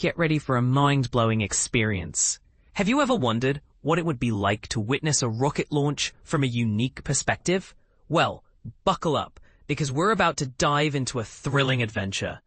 Get ready for a mind-blowing experience. Have you ever wondered what it would be like to witness a rocket launch from a unique perspective? Well, buckle up, because we're about to dive into a thrilling adventure.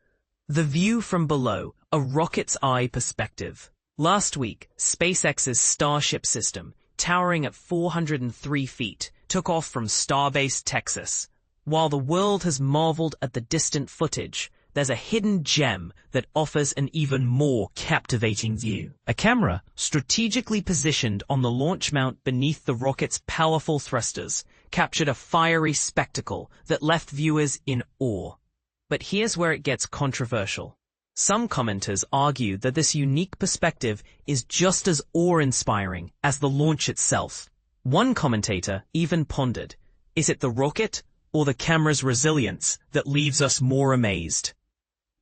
The view from below, a rocket's eye perspective. Last week, SpaceX's Starship system, towering at 403 feet, took off from Starbase Texas. While the world has marveled at the distant footage, there's a hidden gem that offers an even more captivating view. A camera, strategically positioned on the launch mount beneath the rocket's powerful thrusters, captured a fiery spectacle that left viewers in awe. But here's where it gets controversial. Some commenters argue that this unique perspective is just as awe-inspiring as the launch itself. One commentator even pondered, is it the rocket or the camera's resilience that leaves us more amazed?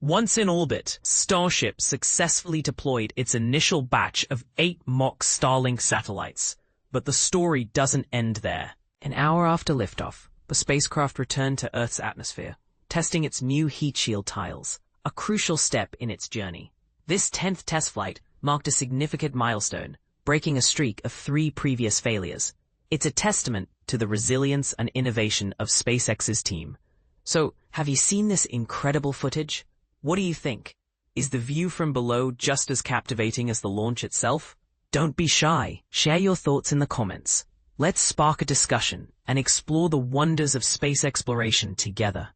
Once in orbit, Starship successfully deployed its initial batch of 8 mock Starlink satellites. But the story doesn't end there. An hour after liftoff, the spacecraft returned to Earth's atmosphere, testing its new heat shield tiles, a crucial step in its journey. This 10th test flight marked a significant milestone, breaking a streak of 3 previous failures. It's a testament to the resilience and innovation of SpaceX's team. So, have you seen this incredible footage? What do you think? Is the view from below just as captivating as the launch itself? Don't be shy. Share your thoughts in the comments. Let's spark a discussion and explore the wonders of space exploration together.